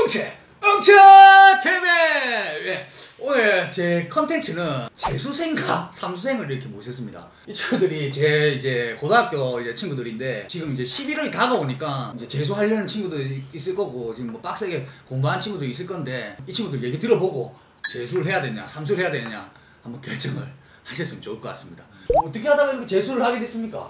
엉쳐 TV! 예, 오늘 제 컨텐츠는 재수생과 삼수생을 이렇게 모셨습니다. 이 친구들이 제 이제 고등학교 이제 친구들인데 지금 이제 11월이 다가오니까 이제 재수하려는 친구들이 있을 거고 지금 뭐 빡세게 공부하는 친구들이 있을 건데 이 친구들 얘기 들어보고 재수를 해야 되냐 삼수를 해야 되냐 한번 결정을 하셨으면 좋을 것 같습니다. 어떻게 하다가 이렇게 재수를 하게 됐습니까?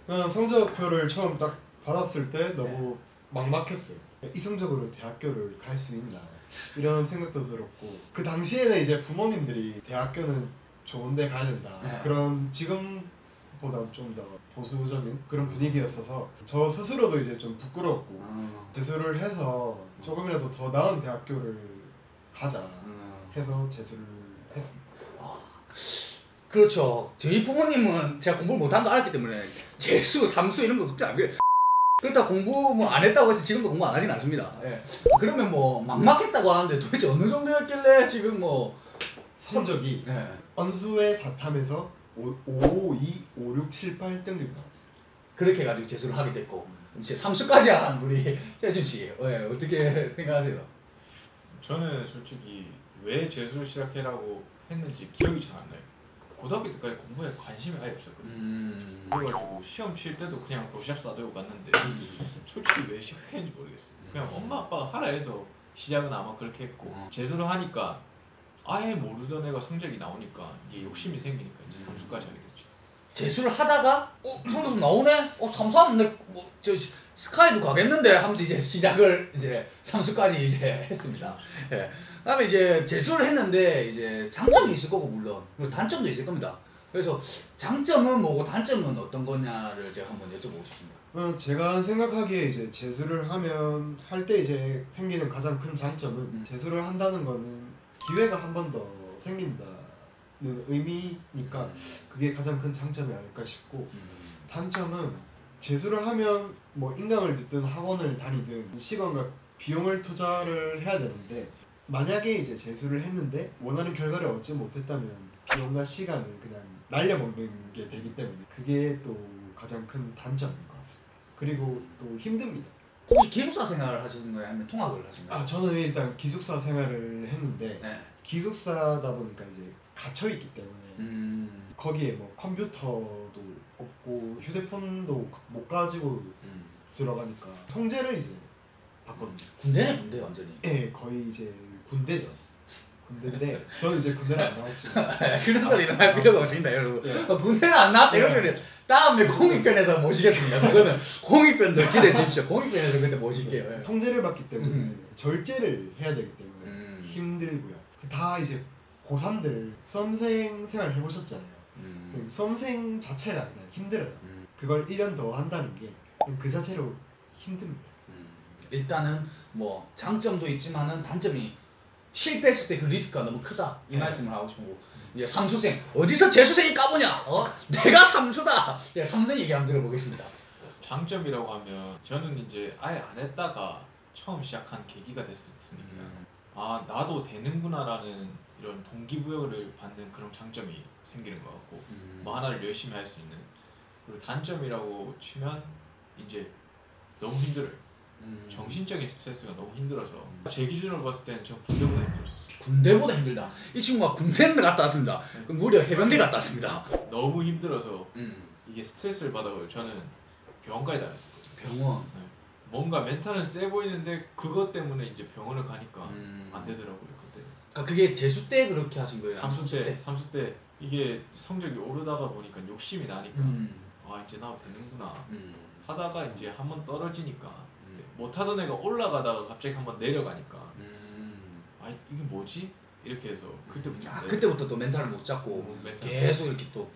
성적표를 처음 딱 받았을 때 너무 막막했어요. 이성적으로 대학교를 갈 수 있나 이런 생각도 들었고, 그 당시에는 이제 부모님들이 대학교는 좋은데 가야 된다 그런 지금보다 좀 더 보수적인 그런 분위기였어서 저 스스로도 이제 좀 부끄럽고 재수를 해서 조금이라도 더 나은 대학교를 가자 해서 재수를 했습니다. 그렇죠. 저희 부모님은 제가 공부를 못한 거 알았기 때문에 재수, 삼수 이런 거 걱정 안 해요. 그렇다 공부 뭐 안 했다고 해서 지금도 공부 안 하진 않습니다. 예. 그러면 뭐 막막했다고 하는데 도대체 어느 정도였길래 지금 뭐 성적이 언수의 4탐에서 5, 2, 5, 6, 7, 8등급이 나왔어요. 그렇게 해가지고 재수를 하게 됐고 이제 삼수까지 한 우리 재준씨 어떻게 생각하세요? 저는 솔직히 왜 재수를 시작해라고 했는지 기억이 잘 안 나요. 고등학교 때까지 공부에 관심이 아예 없었거든요. 그래가지고 시험 칠 때도 그냥 도시락 싸들고 갔는데 솔직히 왜 시작했는지 모르겠어요. 그냥 엄마 아빠가 하라 해서 시작은 아마 그렇게 했고 재수를 하니까 아예 모르던 애가 성적이 나오니까 이게 욕심이 생기니까 이제 삼수까지 하게 됐죠. 재수를 하다가 성적 나오네? 삼수하면 저 스카이도 가겠는데 하면서 이제 시작을 이제 삼수까지 이제 했습니다. 예. 그다음에 이제 재수를 했는데 이제 장점이 있을 거고 물론 그리고 단점도 있을 겁니다. 그래서 장점은 뭐고 단점은 어떤 거냐를 제가 한번 여쭤보고 싶습니다. 제가 생각하기에 이제 재수를 하면 할 때 이제 생기는 가장 큰 장점은 재수를 한다는 거는 기회가 한 번 더 생긴다는 의미니까 그게 가장 큰 장점이 아닐까 싶고, 단점은 재수를 하면 뭐 인강을 듣든 학원을 다니든 시간과 비용을 투자를 해야 되는데, 만약에 이제 재수를 했는데 원하는 결과를 얻지 못했다면 비용과 시간을 그냥 날려먹는 게 되기 때문에 그게 또 가장 큰 단점인 것 같습니다. 그리고 또 힘듭니다. 혹시 기숙사 생활을 하시는 거예요? 아니면 통학을 하시는 거예요? 저는 일단 기숙사 생활을 했는데 기숙사다 보니까 이제 갇혀 있기 때문에 거기에 뭐 컴퓨터도 없고 휴대폰도 못 가지고 들어가니까 통제를 이제 받거든요. 군대네 군대 완전히. 네, 거의 이제 군대죠. 군대인데 저는 이제 군대를 안 나왔지만 그런 소리는 할 필요가 없습니다 여러분. 군대는 안 나왔다 이런 소리 다음에 공익편에서 모시겠습니다. 그거는 공익편도 기대해 주십시오. 공익편에서 그때 모실게요. 통제를 받기 때문에 절제를 해야 되기 때문에 힘들고요. 다 이제 고3들 수험생 생활 해보셨잖아요. 수험생 자체가 그냥 힘들어요. 그걸 1년 더 한다는 게 그 자체로 힘듭니다. 일단은 뭐 장점도 있지만은 단점이 실패했을 때 그 리스크가 너무 크다 이 말씀을 하고 싶고, 이제 삼수생 어디서 재수생이 까보냐? 내가 삼수다. 삼수생 얘기 한번 들어보겠습니다. 장점이라고 하면 저는 이제 아예 안 했다가 처음 시작한 계기가 됐으니까 나도 되는구나라는 이런 동기부여를 받는 그런 장점이 생기는 것 같고, 뭐 하나를 열심히 할 수 있는. 그리고 단점이라고 치면 이제 너무 힘들어요. 정신적인 스트레스가 너무 힘들어서 제 기준으로 봤을 때는 저 군대보다 힘들었어요. 군대보다 힘들다. 이 친구가 군대는 갔다 왔습니다. 무려 해병대 갔다 왔습니다. 너무 힘들어서 이게 스트레스를 받아요. 저는 병원까지 다녔었거든요. 병원. 뭔가 멘탈은 세 보이는데 그것 때문에 이제 병원을 가니까 안 되더라고요 그때. 그러니까 그게 재수 때 그렇게 하신 거예요? 삼수 때 이게 성적이 오르다가 보니까 욕심이 나니까 이제 나도 되는구나 하다가 이제 한번 떨어지니까 못하던 애가 올라가다가 갑자기 한번 내려가니까 이게 뭐지? 이렇게 해서 그때부터 또 멘탈을 못 잡고 계속 이렇게 또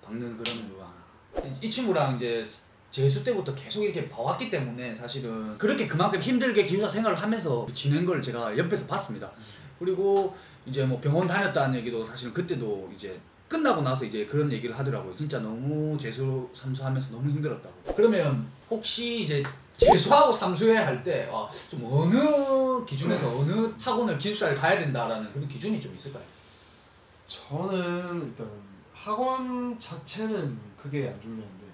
박는 그런 거야. 이 친구랑 이제 재수 때부터 계속 이렇게 봐왔기 때문에 사실은 그렇게 그만큼 힘들게 기숙사 생활을 하면서 지낸 걸 제가 옆에서 봤습니다. 그리고 이제 뭐 병원 다녔다는 얘기도 사실은 그때도 이제 끝나고 나서 이제 그런 얘기를 하더라고요. 진짜 너무 재수 삼수하면서 너무 힘들었다고. 그러면 혹시 이제 재수하고 삼수해야 할 때 좀 어느 기준에서 어느 학원을 기숙사를 가야 된다라는 그런 기준이 좀 있을까요? 저는 일단 학원 자체는 크게 안 중요한데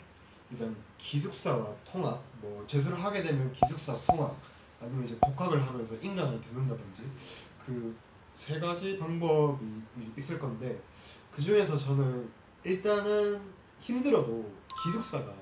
일단 기숙사와 통학, 뭐 재수를 하게 되면 기숙사 통학 아니면 이제 독학을 하면서 인강을 듣는다든지 그 세 가지 방법이 있을 건데 그 중에서 저는 일단은 힘들어도 기숙사가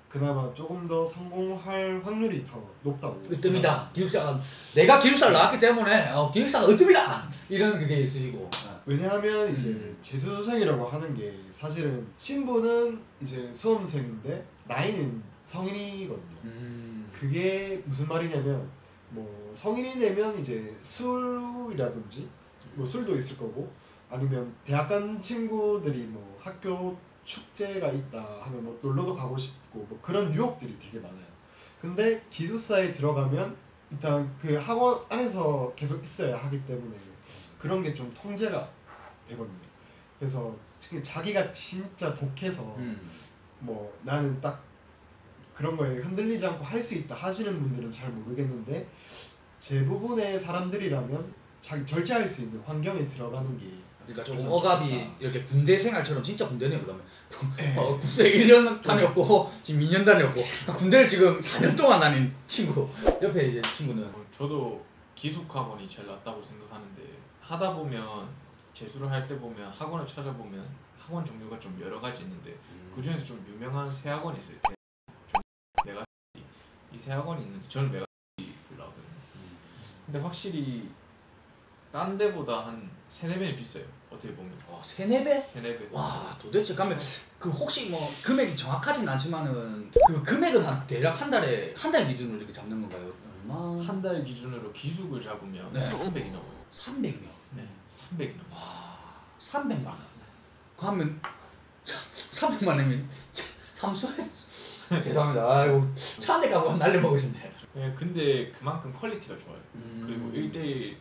그나마 조금 더 성공할 확률이 더 높다고 으뜸이다. 기숙사가 내가 기숙사를 나왔기 때문에 기숙사가 으뜸이다. 이런 그게 있으시고. 왜냐하면 이제 재수생이라고 하는 게 사실은 신분은 이제 수험생인데 나이는 성인이거든요. 그게 무슨 말이냐면 뭐 성인이 되면 이제 술이라든지 뭐 술도 있을 거고 아니면 대학 간 친구들이 뭐 학교 축제가 있다 하면 뭐 놀러도 가고 싶고 뭐 그런 유혹들이 되게 많아요. 근데 기숙사에 들어가면 일단 그 학원 안에서 계속 있어야 하기 때문에 그런 게 좀 통제가 되거든요. 그래서 특히 자기가 진짜 독해서 뭐 나는 딱 그런 거에 흔들리지 않고 할 수 있다 하시는 분들은 잘 모르겠는데 대부분의 사람들이라면 자기 절제할 수 있는 환경에 들어가는 게 그러니까 좀 억압이 이렇게 군대 생활처럼 진짜 군대네요. 그러면 군대 1년 다녔고 지금 2년 다녔고 군대를 지금 4년 동안 다닌 친구 옆에 이제 친구는 저도 기숙학원이 제일 낫다고 생각하는데 하다 보면 재수를 할 때 보면 학원을 찾아보면 학원 종류가 좀 여러 가지 있는데 그 중에서 좀 유명한 세 학원이 있어요. 메가 이 세 학원이 있는데 저는 메가를 나왔거든요. 근데 확실히 딴 데보다 한 3-4배는 비싸요. 어떻게 보면 3-4배? 3-4배. 와 도대체 가면 그 혹시 뭐 금액이 정확하진 않지만은 그 금액은 한 대략 한 달 기준으로 이렇게 잡는 건가요? 얼마? 한 달 기준으로 기숙을 잡으면 네. 300이 넘어요. 300명. 네, 300이 넘어요. 와 300만 원. 그러면 300만 원이면 삼수 죄송합니다. 아이고 차 한 대 가고 날려먹으셨네. 네, 근데 그만큼 퀄리티가 좋아요. 그리고 1대1 1대1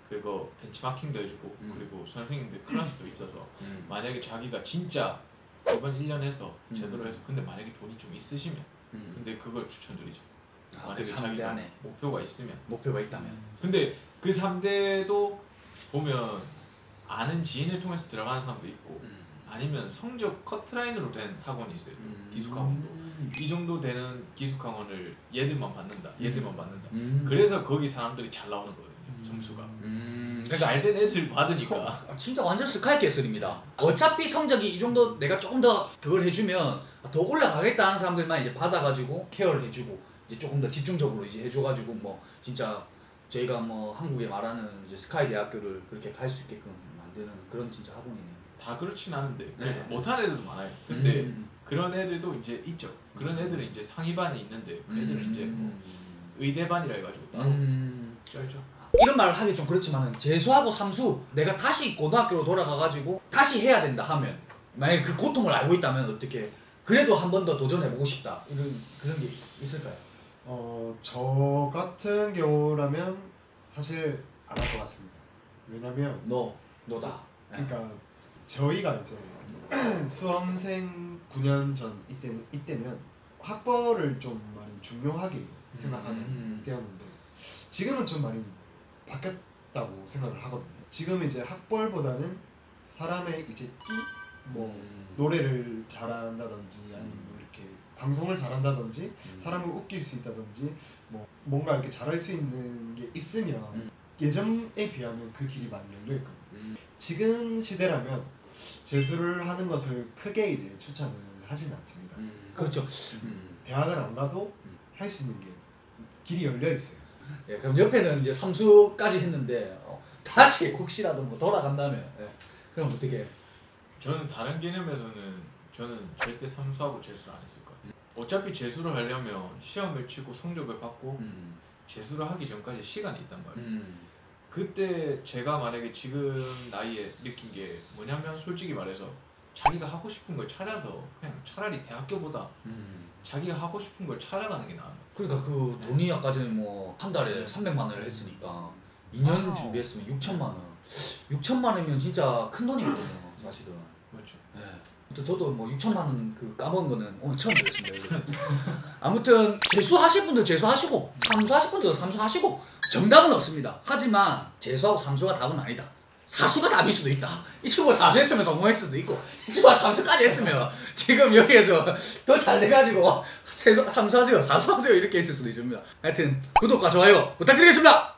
그거 벤치마킹도 해주고 그리고 선생님들 클래스도 있어서 만약에 자기가 진짜 이번 1년 해서 제대로 해서 근데 만약에 돈이 좀 있으시면 근데 그걸 추천드리죠. 만약에 그 3대 자기가 안에 목표가 있으면 목표가 있다면 근데 그 3대도 보면 아는 지인을 통해서 들어가는 사람도 있고 아니면 성적 커트라인으로 된 학원이 있어요. 기숙학원도 이 정도 되는 기숙학원을 얘들만 받는다. 그래서 거기 사람들이 잘 나오는 거거든요. 점수가 그러니까 잘 된 애들 받으니까 진짜 완전 스카이캐슬입니다. 어차피 성적이 이 정도 내가 조금 더 그걸 해주면 더 올라가겠다 하는 사람들만 이제 받아가지고 케어를 해주고 이제 조금 더 집중적으로 이제 해줘가지고 뭐 진짜 저희가 뭐 한국에 말하는 이제 스카이 대학교를 그렇게 갈 수 있게끔 만드는 그런 진짜 학원이네요. 다 그렇진 않은데 네. 못하는 애들도 많아요. 근데 그런 애들도 이제 있죠. 그런 애들은 이제 상위반에 있는데 그 애들은 이제 뭐 의대반이라 해가지고 따로 쩔죠. 이런 말을 하기 좀 그렇지만은 재수하고 삼수 내가 다시 고등학교로 돌아가가지고 다시 해야 된다 하면 만약에 그 고통을 알고 있다면 어떻게 그래도 한 번 더 도전해보고 싶다 이런 그런 게 있을까요? 저 같은 경우라면 사실 안 할 것 같습니다. 왜냐면 너다. 그러니까 저희가 이제 수험생 9년 전 이때면 학벌을 좀 많이 중요하게 생각하던 때였는데 지금은 좀 많이 바뀌었다고 생각을 하거든요. 지금 이제 학벌보다는 사람의 이제 뭐 노래를 잘한다든지 아니면 뭐 이렇게 방송을 잘한다든지 사람을 웃길 수 있다든지 뭐 뭔가 이렇게 잘할 수 있는 게 있으면 예전에 비하면 그 길이 많이 열려 있거든요. 지금 시대라면 재수를 하는 것을 크게 이제 추천을 하진 않습니다. 그렇죠. 대학을 안 가도 할 수 있는 게 길이 열려 있어요. 예, 그럼 옆에는 이제 삼수까지 했는데 다시 혹시라도 뭐 돌아간다면 그럼 어떻게? 저는 다른 개념에서는 저는 절대 삼수하고 재수를 안 했을 것 같아요. 어차피 재수를 하려면 시험을 치고 성적을 받고 재수를 하기 전까지 시간이 있단 말이에요. 그때 제가 만약에 지금 나이에 느낀 게 뭐냐면 솔직히 말해서 자기가 하고 싶은 걸 찾아서 그냥 차라리 대학교보다 자기가 하고 싶은 걸 찾아가는 게 나아요. 그러니까 그 돈이 아까 전에 뭐 한 달에 300만 원을 했으니까 2년 준비했으면 6천만 원. 6천만 원이면 진짜 큰 돈이거든요, 사실은. 그렇죠. 네. 저도 뭐 6천만 원 그 까먹은 거는 오늘 처음 들었습니다. 아무튼 재수하실 분들 재수하시고 삼수하실 분들 삼수하시고 정답은 없습니다. 하지만 재수하고 삼수가 답은 아니다. 사수가 답일 수도 있다. 이 친구가 사수했으면 성공했을 수도 있고 이 친구가 삼수까지 했으면 지금 여기에서 더 잘 돼가지고 삼수하세요 사수하세요 이렇게 했을 수도 있습니다. 하여튼 구독과 좋아요 부탁드리겠습니다.